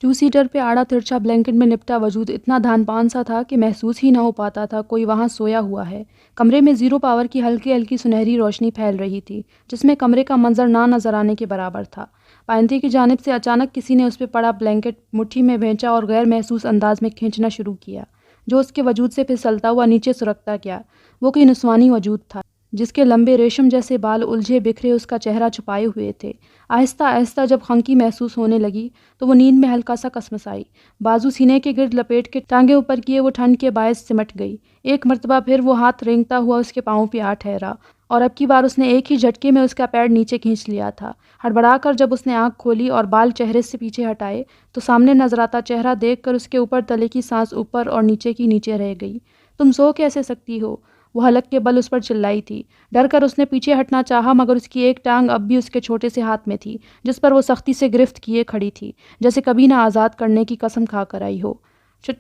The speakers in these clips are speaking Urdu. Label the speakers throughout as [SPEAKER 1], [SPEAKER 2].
[SPEAKER 1] ٹو سیٹر پہ آڑا ترچھا بلینکٹ میں لپٹا وجود اتنا دھان سا تھا کہ محسوس ہی نہ ہو پاتا تھا کوئی وہاں سویا ہوا ہے۔ کمرے میں زیرو پاور کی ہلکی ہلکی سنہری روشنی پھیل رہی تھی، جس میں کمرے کا منظر نہ نظر آنے کے برابر تھا۔ پائنتی کی جانب سے اچانک کسی نے اس پہ پڑا بلینکٹ مٹھی میں بھینچا اور غیر محسوس انداز میں کھینچنا شروع کیا، جو اس کے وجود سے پھسلتا ہوا نیچے سرکتا گیا۔ وہ کوئی نسوانی وجود تھا، جس کے لمبے ریشم جیسے بال الجھے بکھرے اس کا چہرہ چھپائے ہوئے تھے۔ آہستہ آہستہ جب خنکی محسوس ہونے لگی تو وہ نیند میں ہلکا سا کسمسائی، بازو سینے کے گرد لپیٹ کے ٹانگیں اوپر کیے وہ ٹھنڈ کے باعث سمٹ گئی۔ ایک مرتبہ پھر وہ ہاتھ رینگتا ہوا اس کے پاؤں پہ آ ٹھہرا، اور اب کی بار اس نے ایک ہی جھٹکے میں اس کا پیر نیچے کھینچ لیا تھا۔ ہڑبڑا کر جب اس نے آنکھ کھولی اور بال چہرے سے پیچھے ہٹائے تو سامنے نظر آتا چہرہ دیکھ کر اس کے اوپر تلے کی سانس اوپر اور نیچے کی نیچے رہ گئی۔ تم سو کیسے سکتی ہو؟ وہ حلق کے بل اس پر چلائی تھی۔ ڈر کر اس نے پیچھے ہٹنا چاہا، مگر اس کی ایک ٹانگ اب بھی اس کے چھوٹے سے ہاتھ میں تھی، جس پر وہ سختی سے گرفت کیے کھڑی تھی، جیسے کبھی نہ آزاد کرنے کی قسم کھا کر آئی ہو۔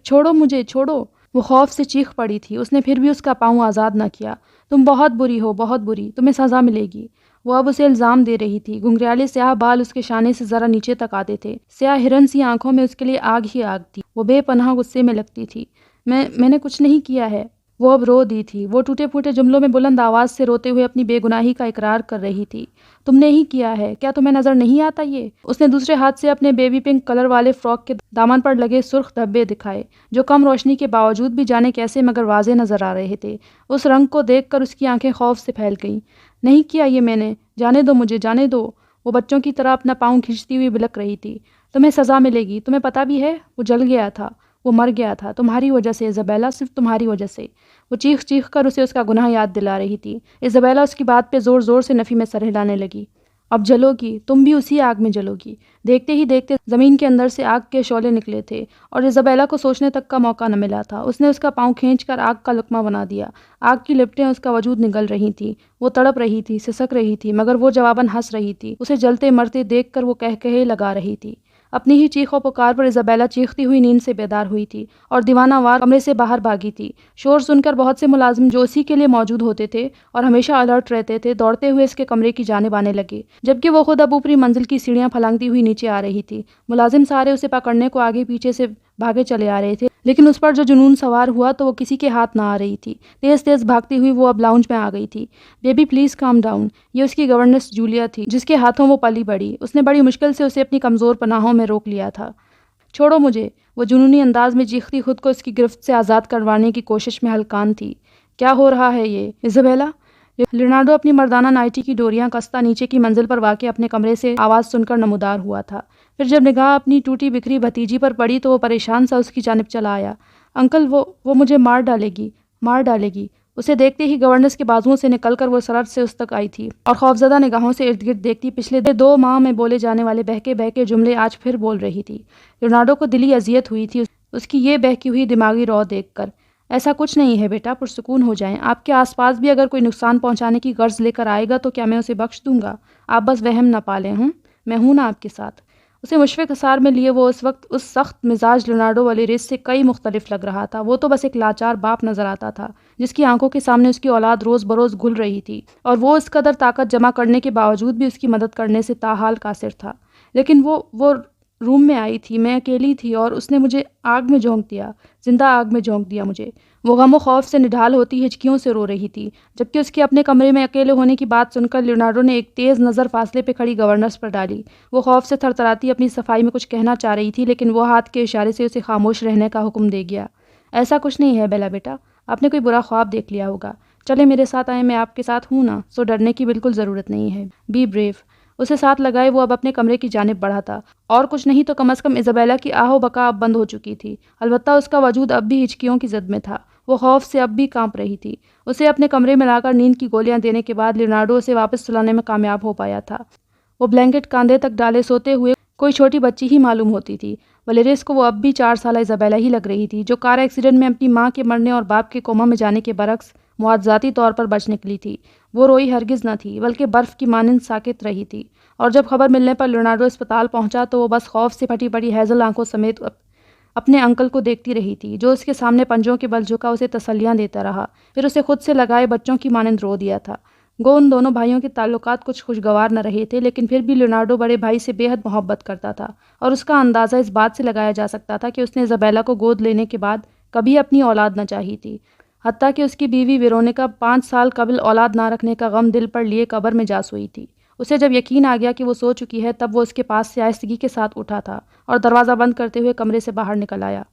[SPEAKER 1] چھوڑو مجھے، چھوڑو! وہ خوف سے چیخ پڑی تھی۔ اس نے پھر بھی اس کا پاؤں آزاد نہ کیا۔ تم بہت بری ہو، بہت بری، تمہیں سزا ملے گی۔ وہ اب اسے الزام دے رہی تھی۔ گھنگریالے سیاہ بال اس کے شانے سے ذرا نیچے تک آتے تھے، سیاہ ہرن سی آنکھوں میں اس کے لیے آگ ہی آگ تھی۔ وہ بے پناہ غصے میں لگتی تھی۔ میں نے کچھ نہیں کیا ہے۔ وہ اب رو دی تھی۔ وہ ٹوٹے پھوٹے جملوں میں بلند آواز سے روتے ہوئے اپنی بے گناہی کا اقرار کر رہی تھی۔ تم نے ہی کیا ہے، کیا تمہیں نظر نہیں آتا یہ؟ اس نے دوسرے ہاتھ سے اپنے بیبی پنک کلر والے فراک کے دامن پر لگے سرخ دھبے دکھائے، جو کم روشنی کے باوجود بھی جانے کیسے مگر واضح نظر آ رہے تھے۔ اس رنگ کو دیکھ کر اس کی آنکھیں خوف سے پھیل گئیں۔ نہیں کیا یہ میں نے، جانے دو مجھے، جانے دو۔ وہ بچوں کی طرح اپنا پاؤں کھینچتی ہوئی بلک رہی تھی۔ تمہیں سزا ملے گی، تمہیں پتہ بھی ہے؟ وہ جل گیا تھا، وہ مر گیا تھا، تمہاری وجہ سے ایزابیلا، صرف تمہاری وجہ سے۔ وہ چیخ چیخ کر اسے اس کا گناہ یاد دلا رہی تھی۔ ایزابیلا اس کی بات پہ زور زور سے نفی میں سر ہلانے لگی۔ اب جلو گی، تم بھی اسی آگ میں جلو گی۔ دیکھتے ہی دیکھتے زمین کے اندر سے آگ کے شعلے نکلے تھے، اور ایزابیلا کو سوچنے تک کا موقع نہ ملا تھا۔ اس نے اس کا پاؤں کھینچ کر آگ کا لقمہ بنا دیا۔ آگ کی لپٹیں اس کا وجود نگل رہی تھیں۔ وہ تڑپ رہی تھی، سسک رہی تھی، مگر وہ جواباً ہنس رہی تھی۔ اسے جلتے مرتے دیکھ کر وہ قہقہے لگا رہی تھی۔ اپنی ہی چیخ و پکار پر ایزابیلا چیختی ہوئی نیند سے بیدار ہوئی تھی اور دیوانہ وار کمرے سے باہر بھاگی تھی۔ شور سن کر بہت سے ملازم جو اسی کے لیے موجود ہوتے تھے اور ہمیشہ الرٹ رہتے تھے، دوڑتے ہوئے اس کے کمرے کی جانب آنے لگے، جبکہ وہ خود اب اوپری منزل کی سیڑھیاں پھلانگتی ہوئی نیچے آ رہی تھی۔ ملازم سارے اسے پکڑنے کو آگے پیچھے سے بھاگے چلے آ رہے تھے، لیکن اس پر جو جنون سوار ہوا تو وہ کسی کے ہاتھ نہ آ رہی تھی۔ تیز تیز بھاگتی ہوئی وہ اب لاؤنج میں آ گئی تھی۔ بیبی پلیز کام ڈاؤن، یہ اس کی گورنس جولیا تھی، جس کے ہاتھوں وہ پلی بڑھی۔ اس نے بڑی مشکل سے اسے اپنی کمزور پناہوں میں روک لیا تھا۔ چھوڑو مجھے! وہ جنونی انداز میں چیختی خود کو اس کی گرفت سے آزاد کروانے کی کوشش میں ہلکان تھی۔ کیا ہو رہا ہے یہ، ایزابیلا؟ لیونارڈو اپنی مردانہ نائٹی کی ڈوریاں کستا نیچے کی منزل پر واقع اپنے کمرے سے آواز سن کر نمودار ہوا تھا۔ پھر جب نگاہ اپنی ٹوٹی بکھری بھتیجی پر پڑی تو وہ پریشان سا اس کی جانب چلا آیا۔ انکل، وہ مجھے مار ڈالے گی، مار ڈالے گی۔ اسے دیکھتے ہی گورنس کے بازوؤں سے نکل کر وہ سرعت سے اس تک آئی تھی اور خوفزدہ نگاہوں سے ارد گرد دیکھتی پچھلے 2 ماہ میں بولے جانے والے بہکے بہکے جملے آج پھر بول رہی تھی۔ لیونارڈو کو دلی اذیت ہوئی تھی اس کی یہ بہکی ہوئی دماغی رو دیکھ کر۔ ایسا کچھ نہیں ہے بیٹا، پرسکون ہو جائیں۔ آپ کے آس پاس بھی اگر کوئی نقصان پہنچانے کی غرض لے کر آئے گا تو کیا میں اسے بخش دوں گا؟ آپ بس وہم نہ پالیں، میں ہوں نا آپ کے ساتھ۔ اسے مشفق حصار میں لیے وہ اس وقت اس سخت مزاج لیونارڈو والیریس سے کئی مختلف لگ رہا تھا۔ وہ تو بس ایک لاچار باپ نظر آتا تھا، جس کی آنکھوں کے سامنے اس کی اولاد روز بروز گھل رہی تھی، اور وہ اس قدر طاقت جمع کرنے کے باوجود بھی اس کی مدد کرنے سے تاحال قاصر تھا۔ لیکن وہ روم میں آئی تھی، میں اکیلی تھی، اور اس نے مجھے آگ میں جھونک دیا، زندہ آگ میں جھونک دیا مجھے۔ وہ غم و خوف سے نڈھال ہوتی ہچکیوں سے رو رہی تھی، جبکہ اس کے اپنے کمرے میں اکیلے ہونے کی بات سن کر لیونارڈو نے ایک تیز نظر فاصلے پہ کھڑی گورنس پر ڈالی۔ وہ خوف سے تھرتھراتی اپنی صفائی میں کچھ کہنا چاہ رہی تھی، لیکن وہ ہاتھ کے اشارے سے اسے خاموش رہنے کا حکم دے گیا۔ ایسا کچھ نہیں ہے بیلا بیٹا، آپ نے کوئی برا خواب دیکھ لیا ہوگا۔ چلے میرے ساتھ آئیں، میں آپ کے ساتھ ہوں نا، سو ڈرنے کی بالکل ضرورت نہیں ہے۔ Be brave. اسے ساتھ لگائے وہ اب اپنے کمرے کی جانب بڑھا تھا، اور کچھ نہیں تو کم از کم ایزابیلا کی آہ و بکا اب بند ہو چکی تھی، البتہ اس کا وجود اب بھی ہچکیوں کی زد میں تھا۔ وہ خوف سے اب بھی کانپ رہی تھی۔ اسے اپنے کمرے میں لا کر نیند کی گولیاں دینے کے بعد لیونارڈو اسے واپس سلانے میں کامیاب ہو پایا تھا۔ وہ بلینکٹ کاندھے تک ڈالے سوتے ہوئے کوئی چھوٹی بچی ہی معلوم ہوتی تھی۔ والیریس کو وہ اب بھی 4 سالہ ایزابیلا ہی لگ رہی تھی، جو کار ایکسیڈنٹ میں اپنی ماں کے مرنے اور باپ کے کوما میں جانے کے برعکس معجزاتی طور پر بچ نکلی تھی۔ وہ روئی ہرگز نہ تھی، بلکہ برف کی مانند ساکت رہی تھی، اور جب خبر ملنے پر لیونارڈو اسپتال پہنچا تو وہ بس خوف سے پھٹی پڑی ہیزل آنکھوں سمیت اپنے انکل کو دیکھتی رہی تھی، جو اس کے سامنے پنجوں کے بل جھکا اسے تسلیاں دیتا رہا، پھر اسے خود سے لگائے بچوں کی مانند رو دیا تھا۔ گو ان دونوں بھائیوں کے تعلقات کچھ خوشگوار نہ رہے تھے، لیکن پھر بھی لیونارڈو بڑے بھائی سے بے حد محبت کرتا تھا، اور اس کا اندازہ اس بات سے لگایا جا سکتا تھا کہ اس نے ایزابیلا کو گود لینے کے بعد کبھی اپنی اولاد نہ چاہی تھی، حتیٰ کہ اس کی بیوی ویرونیکا 5 سال قبل اولاد نہ رکھنے کا غم دل پر لیے قبر میں جا سوئی تھی۔ اسے جب یقین آ گیا کہ وہ سو چکی ہے، تب وہ اس کے پاس سے آہستگی کے ساتھ اٹھا تھا اور دروازہ بند کرتے ہوئے کمرے سے باہر نکل آیا۔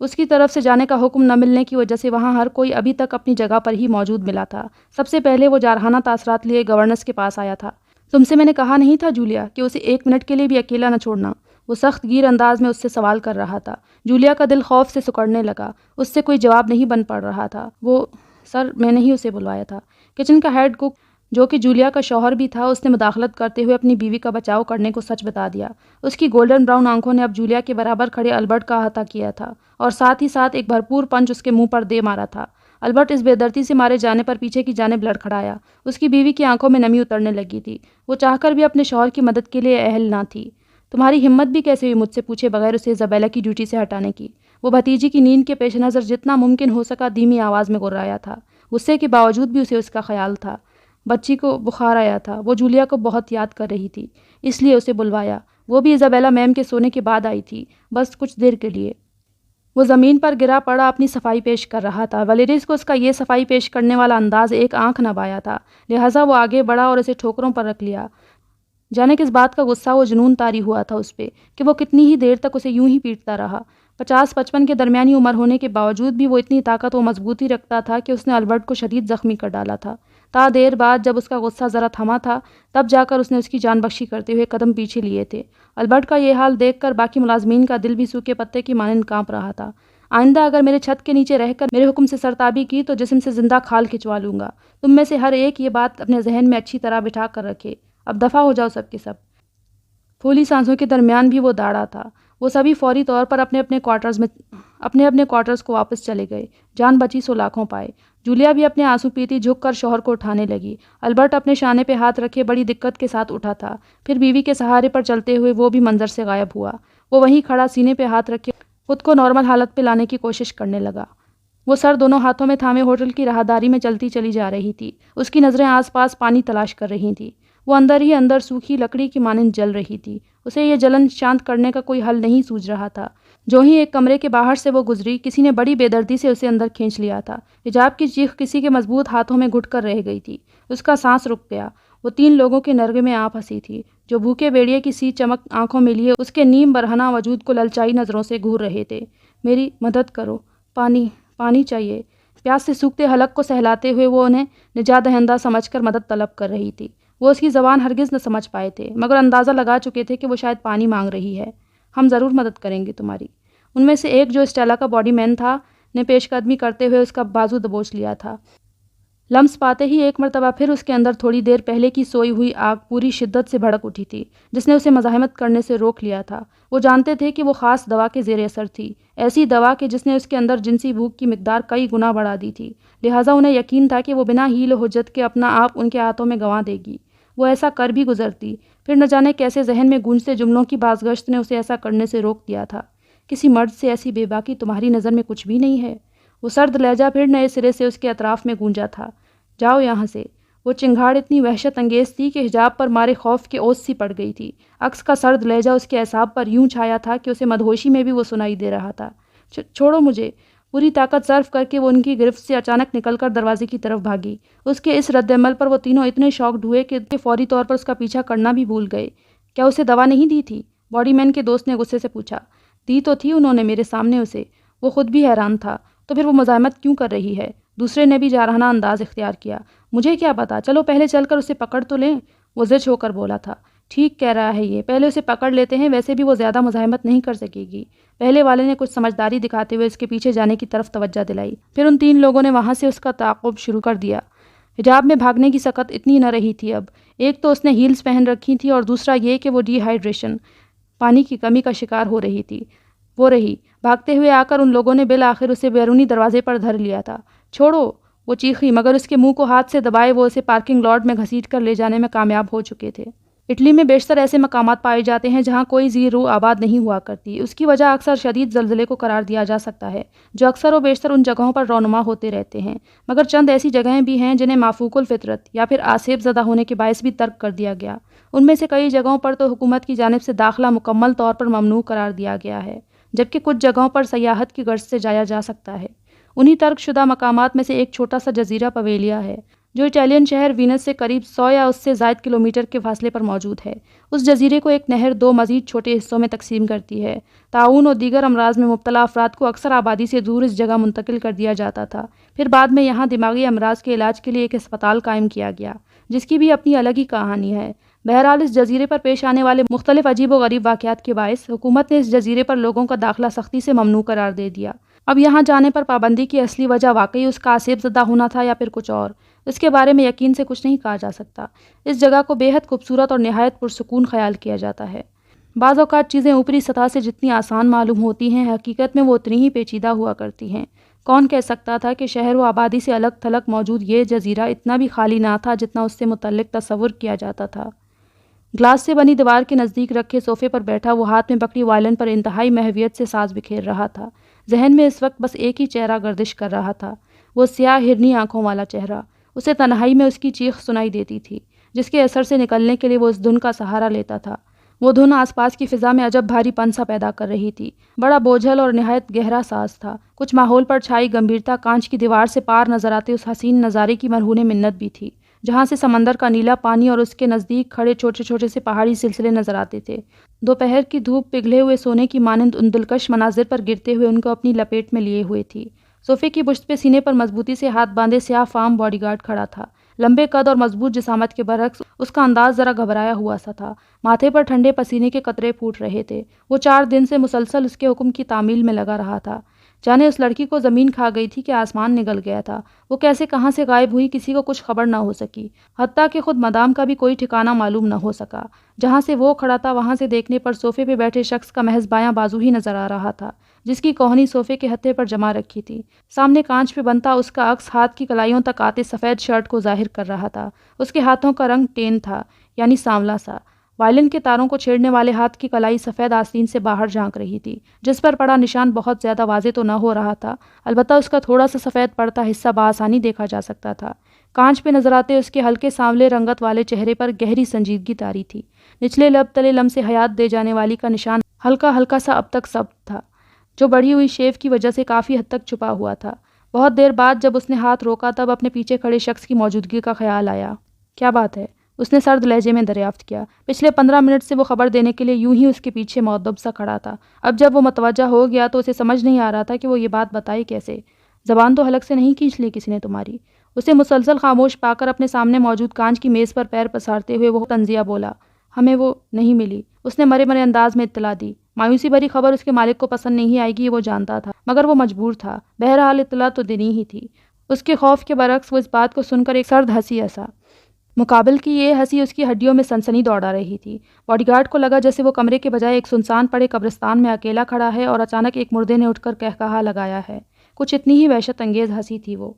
[SPEAKER 1] اس کی طرف سے جانے کا حکم نہ ملنے کی وجہ سے وہاں ہر کوئی ابھی تک اپنی جگہ پر ہی موجود ملا تھا۔ سب سے پہلے وہ جارحانہ تاثرات لیے گورننس کے پاس آیا تھا۔ تم سے میں نے کہا نہیں تھا جولیا کہ اسے 1 منٹ کے لیے بھی اکیلا نہ چھوڑنا؟ وہ سخت گیر انداز میں اس سے سوال کر رہا تھا۔ جولیا کا دل خوف سے سکڑنے لگا، اس سے کوئی جواب نہیں بن پڑ رہا تھا۔ وہ سر، میں نے ہی اسے بلوایا تھا۔ کچن کا ہیڈ کوک، جو کہ جولیا کا شوہر بھی تھا، اس نے مداخلت کرتے ہوئے اپنی بیوی کا بچاؤ کرنے کو سچ بتا دیا۔ اس کی گولڈن براؤن آنکھوں نے اب جولیا کے برابر کھڑے البرٹ کا احاطہ کیا تھا، اور ساتھ ہی ساتھ ایک بھرپور پنچ اس کے منہ پر دے مارا تھا۔ البرٹ اس بے دردی سے مارے جانے پر پیچھے کی جانب لڑکھڑایا۔ اس کی بیوی کی آنکھوں میں نمی اترنے لگی تھی، وہ چاہ کر بھی اپنے شوہر کی مدد کے لیے اہل نہ تھی۔ تمہاری ہمت بھی کیسے ہوئی مجھ سے پوچھے بغیر اسے ایزابیلا کی ڈیوٹی سے ہٹانے کی؟ وہ بھتیجی کی نیند کے پیش نظر جتنا ممکن ہو سکا دھیمی آواز میں گرایا تھا۔ غصے کے باوجود بھی اسے اس کا خیال تھا۔ بچی کو بخار آیا تھا، وہ جولیا کو بہت یاد کر رہی تھی، اس لیے اسے بلوایا۔ وہ بھی ایزابیلا میم کے سونے کے بعد آئی تھی، بس کچھ دیر کے لیے۔ وہ زمین پر گرا پڑا اپنی صفائی پیش کر رہا تھا۔ ولیریس کو اس کا یہ صفائی پیش کرنے والا انداز ایک آنکھ نہ بایا تھا، لہٰذا وہ آگے بڑھا اور اسے ٹھوکروں پر رکھ لیا۔ جانے کس بات کا غصہ وہ جنون طاری ہوا تھا اس پہ کہ وہ کتنی ہی دیر تک اسے یوں ہی پیٹتا رہا۔ 50-55 کے درمیانی عمر ہونے کے باوجود بھی وہ اتنی طاقت و مضبوطی رکھتا تھا کہ اس نے البرٹ کو شدید زخمی کر ڈالا تھا۔ تا دیر بعد جب اس کا غصہ ذرا تھما تھا، تب جا کر اس نے اس کی جان بخشی کرتے ہوئے قدم پیچھے لیے تھے۔ البرٹ کا یہ حال دیکھ کر باقی ملازمین کا دل بھی سوکھے پتے کی مانند کانپ رہا تھا۔ آئندہ اگر میرے چھت کے نیچے رہ کر میرے حکم سے سرتابی کی تو جسم سے زندہ کھال کھچوا لوں گا۔ تم میں سے ہر ایک یہ بات اپنے ذہن میں اچھی طرح بٹھا کر رکھے۔ اب دفع ہو جاؤ سب کے سب۔ پھولی سانسوں کے درمیان بھی وہ داڑا تھا۔ وہ سبھی فوری طور پر اپنے اپنے کوارٹرز کو واپس چلے گئے۔ جان بچی سو لاکھوں پائے۔ جولیا بھی اپنے آنسو پیتی جھک کر شوہر کو اٹھانے لگی۔ البرٹ اپنے شانے پہ ہاتھ رکھے بڑی دقت کے ساتھ اٹھا تھا، پھر بیوی کے سہارے پر چلتے ہوئے وہ بھی منظر سے غائب ہوا۔ وہ وہیں کھڑا سینے پہ ہاتھ رکھے خود کو نارمل حالت پہ لانے کی کوشش کرنے لگا۔ وہ سر دونوں ہاتھوں میں تھامے ہوٹل کی راہداری میں چلتی چلی جا رہی تھی۔ اس کی نظریں آس پاس پانی تلاش کر رہی تھیں۔ وہ اندر ہی اندر سوکھی لکڑی کی مانند جل رہی تھی۔ اسے یہ جلن شانت کرنے کا کوئی حل نہیں سوجھ رہا تھا۔ جو ہی ایک کمرے کے باہر سے وہ گزری، کسی نے بڑی بے دردی سے اسے اندر کھینچ لیا تھا۔ حجاب کی چیخ کسی کے مضبوط ہاتھوں میں گھٹ کر رہ گئی تھی۔ اس کا سانس رک گیا۔ وہ 3 لوگوں کے نرغے میں آ پھنسی تھی، جو بھوکے بیڑیے کی سی چمک آنکھوں میں لیے اس کے نیم برہنہ وجود کو للچائی نظروں سے گھور رہے تھے۔ میری مدد کرو، پانی چاہیے۔ پیاس سے سوکھتے حلق کو سہلاتے ہوئے وہ انہیں نجات دہندہ سمجھ کر مدد طلب کر رہی تھی۔ وہ اس کی زبان ہرگز نہ سمجھ پائے تھے، مگر اندازہ لگا چکے تھے کہ وہ شاید پانی مانگ رہی ہے۔ ہم ضرور مدد کریں گے تمہاری۔ ان میں سے ایک، جو اسٹیلا کا باڈی مین تھا، نے پیش قدمی کرتے ہوئے اس کا بازو دبوچ لیا تھا۔ لمس پاتے ہی ایک مرتبہ پھر اس کے اندر تھوڑی دیر پہلے کی سوئی ہوئی آگ پوری شدت سے بھڑک اٹھی تھی، جس نے اسے مزاحمت کرنے سے روک لیا تھا۔ وہ جانتے تھے کہ وہ خاص دوا کے زیر اثر تھی، ایسی دوا کہ جس نے اس کے اندر جنسی بھوک کی مقدار کئی گنا بڑھا دی تھی، لہٰذا انہیں یقین تھا کہ وہ بنا ہیل و حجت کے اپنا آپ ان کے ہاتھوں میں گنوا دے گی۔ وہ ایسا کر بھی گزرتی، پھر نہ جانے کیسے ذہن میں گونجتے جملوں کی بازگشت نے اسے ایسا کرنے سے روک دیا تھا۔ کسی مرد سے ایسی بے باکی تمہاری نظر میں کچھ بھی نہیں ہے؟ وہ سرد لہجہ پھر نئے سرے سے اس کے اطراف میں گونجا تھا۔ جاؤ یہاں سے۔ وہ چنگھاڑ اتنی وحشت انگیز تھی کہ حجاب پر مارے خوف کے اوس سی پڑ گئی تھی۔ عکس کا سرد لہجہ اس کے اعصاب پر یوں چھایا تھا کہ اسے مدہوشی میں بھی وہ سنائی دے رہا تھا۔ چھوڑو مجھے۔ پوری طاقت صرف کر کے وہ ان کی گرفت سے اچانک نکل کر دروازے کی طرف بھاگی۔ اس کے اس رد عمل پر وہ تینوں اتنے شاکڈ ہوئے کہ فوری طور پر اس کا پیچھا کرنا بھی بھول گئے۔ کیا اسے دوا نہیں دی تھی؟ باڈی مین کے دوست نے غصے سے پوچھا۔ دی تو تھی انہوں نے میرے سامنے اسے۔ وہ خود بھی حیران تھا۔ تو پھر وہ مزاحمت کیوں کر رہی ہے؟ دوسرے نے بھی جارحانہ انداز اختیار کیا۔ مجھے کیا پتا، چلو پہلے چل کر اسے پکڑ تو لیں، وہ زج ہو کر بولا تھا۔ ٹھیک کہہ رہا ہے یہ، پہلے اسے پکڑ لیتے ہیں، ویسے بھی وہ زیادہ مزاحمت نہیں کر سکے گی۔ پہلے والے نے کچھ سمجھداری دکھاتے ہوئے اس کے پیچھے جانے کی طرف توجہ دلائی۔ پھر ان 3 لوگوں نے وہاں سے اس کا تعاقب شروع کر دیا۔ حجاب میں بھاگنے کی سکت اتنی نہ رہی تھی اب۔ ایک تو اس نے ہیلز پہن رکھی تھی، اور دوسرا یہ کہ وہ ڈی ہائیڈریشن، پانی کی کمی کا شکار ہو رہی تھی۔ وہ رہی بھاگتے ہوئے آ کر ان لوگوں نے بالآخر اسے بیرونی دروازے پر دھر لیا تھا۔ چھوڑو، وہ چیخی، مگر اس کے منہ کو ہاتھ سے دبائے وہ اسے پارکنگ لاٹ میں گھسیٹ کر لے جانے میں کامیاب ہو چکے تھے۔ اٹلی میں بیشتر ایسے مقامات پائے جاتے ہیں جہاں کوئی زیر رو آباد نہیں ہوا کرتی۔ اس کی وجہ اکثر شدید زلزلے کو قرار دیا جا سکتا ہے، جو اکثر و بیشتر ان جگہوں پر رونما ہوتے رہتے ہیں، مگر چند ایسی جگہیں بھی ہیں جنہیں مافوق الفطرت یا پھر آسیب زدہ ہونے کے باعث بھی ترک کر دیا گیا۔ ان میں سے کئی جگہوں پر تو حکومت کی جانب سے داخلہ مکمل طور پر ممنوع قرار دیا گیا ہے، جبکہ کچھ جگہوں پر سیاحت کی غرض سے جایا جا سکتا ہے۔ انہی ترک شدہ مقامات میں سے ایک چھوٹا سا جزیرہ پویلیا ہے، جو اٹالین شہر وینس سے قریب 100 یا اس سے زائد کلومیٹر کے فاصلے پر موجود ہے۔ اس جزیرے کو ایک نہر دو مزید چھوٹے حصوں میں تقسیم کرتی ہے۔ طاعون اور دیگر امراض میں مبتلا افراد کو اکثر آبادی سے دور اس جگہ منتقل کر دیا جاتا تھا۔ پھر بعد میں یہاں دماغی امراض کے علاج کے لیے ایک اسپتال قائم کیا گیا، جس کی بھی اپنی الگ ہی کہانی ہے۔ بہرحال اس جزیرے پر پیش آنے والے مختلف عجیب و غریب واقعات کے باعث حکومت نے اس جزیرے پر لوگوں کا داخلہ سختی سے ممنوع قرار دے دیا۔ اب یہاں جانے پر پابندی کی اصلی وجہ واقعی اس کا آسیب زدہ ہونا تھا یا پھر کچھ اور، اس کے بارے میں یقین سے کچھ نہیں کہا جا سکتا۔ اس جگہ کو بے حد خوبصورت اور نہایت پرسکون خیال کیا جاتا ہے۔ بعض اوقات چیزیں اوپری سطح سے جتنی آسان معلوم ہوتی ہیں، حقیقت میں وہ اتنی ہی پیچیدہ ہوا کرتی ہیں۔ کون کہہ سکتا تھا کہ شہر و آبادی سے الگ تھلگ موجود یہ جزیرہ اتنا بھی خالی نہ تھا جتنا اس سے متعلق تصور کیا جاتا تھا۔ گلاس سے بنی دیوار کے نزدیک رکھے صوفے پر بیٹھا وہ ہاتھ میں پکڑی وائلن پر انتہائی محویت سے ساز بکھیر رہا تھا۔ ذہن میں اس وقت بس ایک ہی چہرہ گردش کر رہا تھا، وہ سیاہ ہرنی آنکھوں والا چہرہ۔ اسے تنہائی میں اس کی چیخ سنائی دیتی تھی، جس کے اثر سے نکلنے کے لیے وہ اس دھن کا سہارا لیتا تھا۔ وہ دھن آس پاس کی فضا میں عجب بھاری پن سا پیدا کر رہی تھی، بڑا بوجھل اور نہایت گہرا ساز تھا۔ کچھ ماحول پر چھائی گمبھیرتا کانچ کی دیوار سے پار نظر آتے اس حسین نظارے کی مرہون منت بھی تھی، جہاں سے سمندر کا نیلا پانی اور اس کے نزدیک کھڑے چھوٹے چھوٹے سے پہاڑی سلسلے نظر آتے تھے۔ دوپہر کی دھوپ پگھلے ہوئے سونے کی مانند ان دلکش مناظر پر گرتے ہوئے ان کو اپنی لپیٹ میں لیے ہوئے تھی۔ صوفے کی پشت پہ سینے پر مضبوطی سے ہاتھ باندھے سیاہ فام باڈی گارڈ کھڑا تھا۔ لمبے قد اور مضبوط جسامت کے برعکس اس کا انداز ذرا گھبرایا ہوا سا تھا۔ ماتھے پر ٹھنڈے پسینے کے قطرے پھوٹ رہے تھے۔ وہ 4 دن سے مسلسل اس کے حکم کی تعمیل میں لگا رہا تھا۔ جانے اس لڑکی کو زمین کھا گئی تھی کہ آسمان نگل گیا تھا۔ وہ کیسے کہاں سے غائب ہوئی کسی کو کچھ خبر نہ ہو سکی، حتیٰ کہ خود مدام کا بھی کوئی ٹھکانہ معلوم نہ ہو سکا۔ جہاں سے وہ کھڑا تھا وہاں سے دیکھنے پر صوفے پہ بیٹھے شخص کا محض بایاں بازو ہی نظر آ رہا تھا، جس کی کوہنی صوفے کے ہتھے پر جما رکھی تھی۔ سامنے کانچ پہ بنتا اس کا عکس ہاتھ کی کلائیوں تک آتے سفید شرٹ کو ظاہر کر رہا تھا۔ اس کے ہاتھوں کا رنگ ٹین تھا، یعنی سانولا سا۔ وائلن کے تاروں کو چھیڑنے والے ہاتھ کی کلائی سفید آستین سے باہر جھانک رہی تھی، جس پر پڑا نشان بہت زیادہ واضح تو نہ ہو رہا تھا، البتہ اس کا تھوڑا سا سفید پڑتا حصہ بآسانی دیکھا جا سکتا تھا۔ کانچ پہ نظر آتے اس کے ہلکے سانولے رنگت والے چہرے پر گہری سنجیدگی طاری تھی۔ نچلے لب تلے لم سے حیات دے جانے والی کا نشان ہلکا ہلکا سا اب تک سبز تھا، جو بڑھی ہوئی شیو کی وجہ سے کافی حد تک چھپا ہوا تھا۔ بہت دیر بعد جب اس نے ہاتھ روکا تب اپنے پیچھے کھڑے شخص کی موجودگی کا خیال آیا۔ کیا بات ہے؟ اس نے سرد لہجے میں دریافت کیا۔ پچھلے 15 منٹ سے وہ خبر دینے کے لیے یوں ہی اس کے پیچھے مؤدب سا کھڑا تھا۔ اب جب وہ متوجہ ہو گیا تو اسے سمجھ نہیں آ رہا تھا کہ وہ یہ بات بتائے کیسے۔ زبان تو حلق سے نہیں کھینچ لی کسی نے تمہاری؟ اسے مسلسل خاموش پا کر اپنے سامنے موجود کانچ کی میز پر پیر پسارتے ہوئے وہ طنزیہ بولا۔ ہمیں وہ نہیں ملی، اس نے مرے مرے انداز میں اطلاع دی۔ مایوسی بھری خبر اس کے مالک کو پسند نہیں آئے گی یہ وہ جانتا تھا، مگر وہ مجبور تھا۔ بہرحال اطلاع تو دینی ہی تھی۔ اس کے خوف کے برعکس وہ اس بات کو سن کر ایک سرد ہنسی ہنسا۔ مقابل کی یہ ہنسی اس کی ہڈیوں میں سنسنی دوڑا رہی تھی۔ باڈی گارڈ کو لگا جیسے وہ کمرے کے بجائے ایک سنسان پڑے قبرستان میں اکیلا کھڑا ہے اور اچانک ایک مردے نے اٹھ کر قہقہا لگایا ہے۔ کچھ اتنی ہی وحشت انگیز ہنسی تھی وہ۔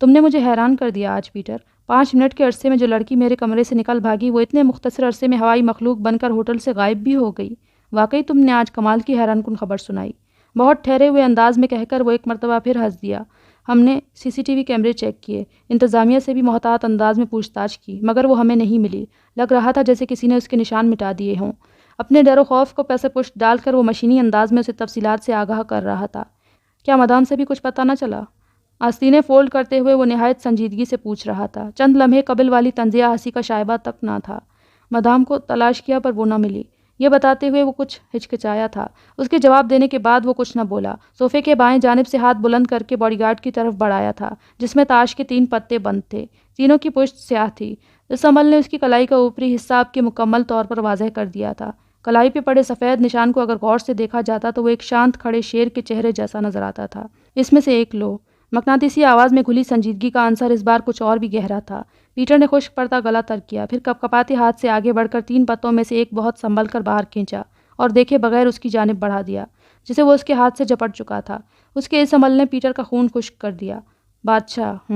[SPEAKER 1] تم نے مجھے حیران کر دیا آج پیٹر۔ 5 منٹ کے عرصے میں جو لڑکی میرے کمرے سے نکل بھاگی وہ اتنے مختصر عرصے میں ہوائی مخلوق بن کر ہوٹل سے غائب بھی ہو گئی۔ واقعی تم نے آج کمال کی حیران کن خبر سنائی، بہت ٹھہرے ہوئے انداز میں کہہ کر وہ ایک مرتبہ پھر ہنس دیا۔ ہم نے CCTV کیمرے چیک کیے، انتظامیہ سے بھی محتاط انداز میں پوچھ تاچھ کی، مگر وہ ہمیں نہیں ملی۔ لگ رہا تھا جیسے کسی نے اس کے نشان مٹا دیے ہوں۔ اپنے ڈر و خوف کو پس پشت ڈال کر وہ مشینی انداز میں اسے تفصیلات سے آگاہ کر رہا تھا۔ کیا مدام سے بھی کچھ پتہ نہ چلا؟ آستینیں فولڈ کرتے ہوئے وہ نہایت سنجیدگی سے پوچھ رہا تھا۔ چند لمحے قبل والی طنزیہ ہنسی کا شائبہ تک نہ تھا۔ مدام کو تلاش کیا پر وہ نہ ملی، یہ بتاتے ہوئے وہ کچھ ہچکچایا تھا۔ اس کے جواب دینے کے بعد وہ کچھ نہ بولا۔ صوفے کے بائیں جانب سے ہاتھ بلند کر کے باڈی گارڈ کی طرف بڑھایا تھا، جس میں تاش کے 3 پتے بند تھے۔ تینوں کی پشت سیاہ تھی۔ اس عمل نے اس کی کلائی کا اوپری حصہ اب کے مکمل طور پر واضح کر دیا تھا۔ کلائی پہ پڑے سفید نشان کو اگر غور سے دیکھا جاتا تو وہ ایک شانت کھڑے شیر کے چہرے جیسا نظر آتا تھا۔ اس میں سے ایک لو مقناطیسی آواز میں کھلی سنجیدگی کا عنصر اس بار کچھ اور بھی گہرا تھا۔ پیٹر نے خشک پڑتا گلا تر کیا، پھر کپکپاتے ہاتھ سے آگے بڑھ کر 3 پتوں میں سے ایک بہت سنبھل کر باہر کھینچا اور دیکھے بغیر اس کی جانب بڑھا دیا، جسے وہ اس کے ہاتھ سے جپٹ چکا تھا۔ اس کے اس عمل نے پیٹر کا خون خشک کر دیا۔ بادشاہ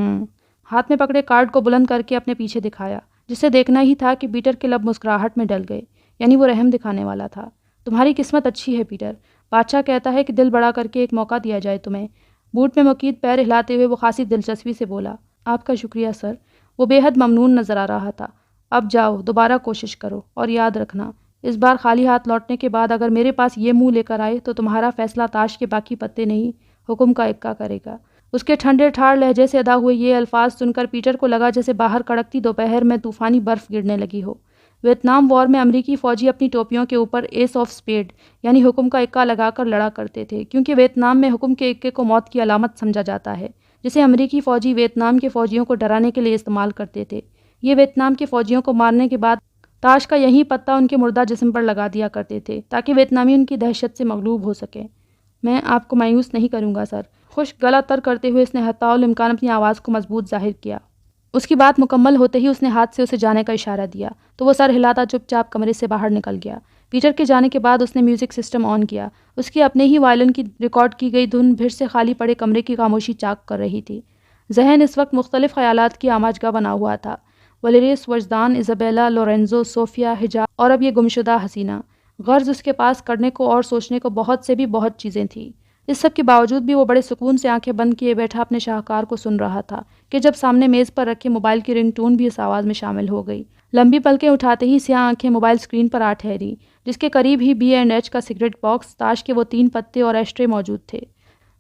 [SPEAKER 1] ہاتھ میں پکڑے کارڈ کو بلند کر کے اپنے پیچھے دکھایا۔ جسے دیکھنا ہی تھا کہ پیٹر کے لب مسکراہٹ میں ڈل گئے، یعنی وہ رحم دکھانے والا تھا۔ تمہاری قسمت اچھی ہے پیٹر، بادشاہ کہتا ہے کہ دل بڑا کر کے ایک موقع دیا جائے تمہیں۔ بوٹ میں مقید پیر ہلاتے ہوئے وہ خاصی دلچسپی سے بولا۔ آپ کا شکریہ سر۔ وہ بے حد ممنون نظر آ رہا تھا۔ اب جاؤ، دوبارہ کوشش کرو، اور یاد رکھنا اس بار خالی ہاتھ لوٹنے کے بعد اگر میرے پاس یہ منہ لے کر آئے تو تمہارا فیصلہ تاش کے باقی پتے نہیں، حکم کا اکا کرے گا۔ اس کے ٹھنڈے ٹھار لہجے سے ادا ہوئے یہ الفاظ سن کر پیٹر کو لگا جیسے باہر کڑکتی دوپہر میں طوفانی برف گرنے لگی ہو۔ ویتنام وار میں امریکی فوجی اپنی ٹوپیوں کے اوپر ایس آف اسپیڈ یعنی حکم کا اکا لگا کر لڑا کرتے تھے، کیونکہ ویتنام میں حکم کے اکے کو موت کی علامت سمجھا جاتا ہے، جسے امریکی فوجی ویتنام کے فوجیوں کو ڈرانے کے لیے استعمال کرتے تھے۔ یہ ویتنام کے فوجیوں کو مارنے کے بعد تاش کا یہی پتا ان کے مردہ جسم پر لگا دیا کرتے تھے تاکہ ویتنامی ان کی دہشت سے مغلوب ہو سکے۔ میں آپ کو مایوس نہیں کروں گا سر۔ خشک گلا تر کرتے ہوئے اس نے حتی الامکان اپنی آواز کو مضبوط ظاہر کیا۔ اس کی بات مکمل ہوتے ہی اس نے ہاتھ سے اسے جانے کا اشارہ دیا تو وہ سر ہلاتا چپ چاپ کمرے سے باہر نکل گیا۔ پیٹر کے جانے کے بعد اس نے میوزک سسٹم آن کیا۔ اس کے اپنے ہی وائلن کی ریکارڈ کی گئی دھن پھر سے خالی پڑے کمرے کی خاموشی چاک کر رہی تھی۔ ذہن اس وقت مختلف خیالات کی آماجگاہ بنا ہوا تھا۔ ولیریس، وجدان، ایزابیلا، لورینزو، صوفیہ، حجاب اور اب یہ گمشدہ حسینہ۔ غرض اس کے پاس کرنے کو اور سوچنے کو بہت سے بھی بہت چیزیں تھیں۔ اس سب کے باوجود بھی وہ بڑے سکون سے آنکھیں بند کیے بیٹھا اپنے شاہکار کو سن رہا تھا کہ جب سامنے میز پر رکھے موبائل کی رنگ ٹون بھی اس آواز میں شامل ہو گئی۔ لمبی پلکیں اٹھاتے ہی سیاہ آنکھیں موبائل اسکرین پر آ ٹھہری، جس کے قریب ہی B&H کا سگریٹ باکس، تاش کے وہ 3 پتے اور ایشٹرے موجود تھے۔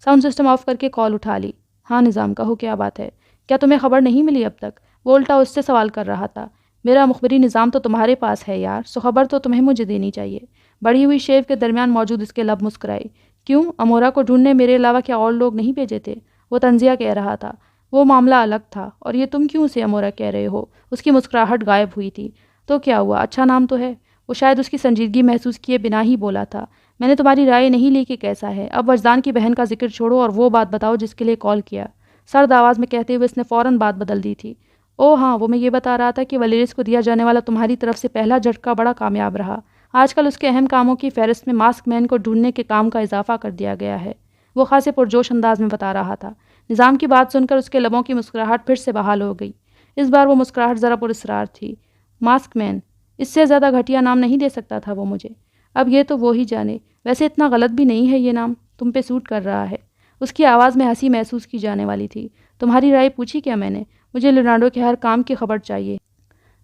[SPEAKER 1] ساؤنڈ سسٹم آف کر کے کال اٹھا لی۔ ہاں نظام، کہو کیا بات ہے؟ کیا تمہیں خبر نہیں ملی اب تک؟ وہ الٹا اس سے سوال کر رہا تھا۔ میرا مخبری نظام تو تمہارے پاس ہے یار، سو خبر تو تمہیں مجھے دینی چاہیے۔ بڑھی ہوئی شیو کے درمیان موجود اس کے لب مسکرائے۔ کیوں، امورا کو ڈھونڈنے میرے علاوہ کیا اور لوگ نہیں بھیجے تھے؟ وہ طنزیہ کہہ رہا تھا۔ وہ معاملہ الگ تھا، اور یہ تم کیوں اسے امورا کہہ رہے ہو؟ اس کی مسکراہٹ غائب ہوئی تھی۔ تو کیا ہوا، اچھا نام تو ہے۔ وہ شاید اس کی سنجیدگی محسوس کیے بنا ہی بولا تھا۔ میں نے تمہاری رائے نہیں لی کہ کیسا ہے، اب وجدان کی بہن کا ذکر چھوڑو اور وہ بات بتاؤ جس کے لیے کال کیا۔ سرد آواز میں کہتے ہوئے اس نے فوراً بات بدل دی تھی۔ او ہاں، وہ میں یہ بتا رہا تھا کہ ولیریس کو دیا جانے والا تمہاری طرف سے پہلا جھٹکا بڑا کامیاب رہا۔ آج کل اس کے اہم کاموں کی فہرست میں ماسک مین کو ڈھونڈنے کے کام کا اضافہ کر دیا گیا ہے۔ وہ خاصے پرجوش انداز میں بتا رہا تھا۔ نظام کی بات سن کر اس کے لبوں کی مسکراہٹ پھر سے بحال ہو گئی۔ اس بار وہ مسکراہٹ ذرا پراسرار تھی۔ ماسک مین، اس سے زیادہ گھٹیا نام نہیں دے سکتا تھا وہ مجھے۔ اب یہ تو وہ ہی جانے، ویسے اتنا غلط بھی نہیں ہے یہ نام، تم پہ سوٹ کر رہا ہے۔ اس کی آواز میں ہنسی محسوس کی جانے والی تھی۔ تمہاری رائے پوچھی کیا میں نے؟ مجھے لیونارڈو کے ہر کام کی خبر چاہیے،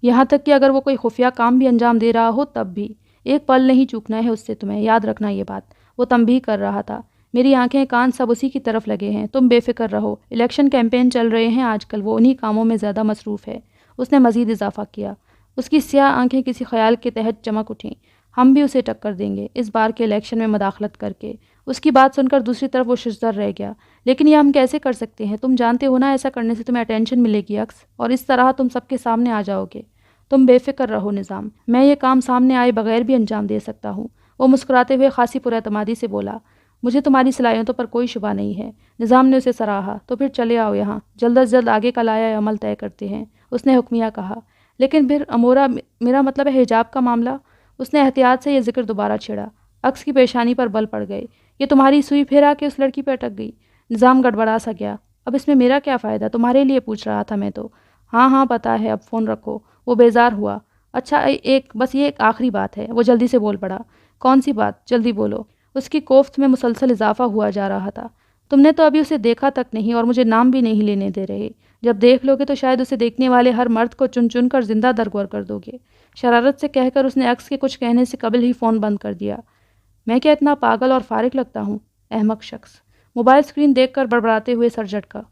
[SPEAKER 1] یہاں تک کہ اگر وہ کوئی خفیہ کام بھی انجام دے رہا ہو تب بھی۔ ایک پل نہیں چوکنا ہے اس سے تمہیں، یاد رکھنا یہ بات۔ وہ تنبیہ کر رہا تھا۔ میری آنکھیں کان سب اسی کی طرف لگے ہیں، تم بے فکر رہو، الیکشن کیمپین چل رہے ہیں آج کل، وہ انہی کاموں میں زیادہ مصروف ہے۔ اس نے مزید اضافہ کیا۔ اس کی سیاہ آنکھیں کسی خیال کے تحت چمک اٹھیں۔ ہم بھی اسے ٹکر دیں گے اس بار کے الیکشن میں مداخلت کر کے۔ اس کی بات سن کر دوسری طرف وہ ششدر رہ گیا۔ لیکن یہ ہم کیسے کر سکتے ہیں؟ تم جانتے ہو نا ایسا کرنے سے تمہیں اٹینشن ملے گی اکس، اور اس طرح تم سب کے سامنے آ جاؤ گے۔ تم بے فکر رہو نظام، میں یہ کام سامنے آئے بغیر بھی انجام دے سکتا ہوں۔ وہ مسکراتے ہوئے خاصی پراعتمادی سے بولا۔ مجھے تمہاری صلاحیتوں پر کوئی شبہ نہیں ہے۔ نظام نے اسے سراہا۔ تو پھر چلے آؤ یہاں، جلد از جلد آگے کا لائحہ عمل طے کرتے ہیں، اس نے حکمیہ کہا۔ لیکن پھر امورا، میرا مطلب ہے حجاب کا معاملہ۔ اس نے احتیاط سے یہ ذکر دوبارہ چھیڑا۔ اکس کی پیشانی پر بل پڑ گئے۔ یہ تمہاری سوئی پھیرا کے اس لڑکی پہ اٹک گئی؟ نظام گڑبڑا سا گیا۔ اب اس میں میرا کیا فائدہ، تمہارے لیے پوچھ رہا تھا میں تو۔ ہاں ہاں پتہ ہے، اب فون رکھو۔ وہ بیزار ہوا۔ اچھا بس یہ ایک آخری بات ہے، وہ جلدی سے بول پڑا۔ کون سی بات، جلدی بولو۔ اس کی کوفت میں مسلسل اضافہ ہوا جا رہا تھا۔ تم نے تو ابھی اسے دیکھا تک نہیں اور مجھے نام بھی نہیں لینے دے رہے۔ جب دیکھ لو گے تو شاید اسے دیکھنے والے ہر مرد کو چن چن کر زندہ درگور کر دو گے۔ شرارت سے کہہ کر اس نے اکس کے کچھ کہنے سے قبل ہی فون بند کر دیا۔ میں کیا اتنا پاگل اور فارغ لگتا ہوں؟ احمق شخص۔ موبائل اسکرین دیکھ کر بڑبڑاتے ہوئے سر جھٹکا۔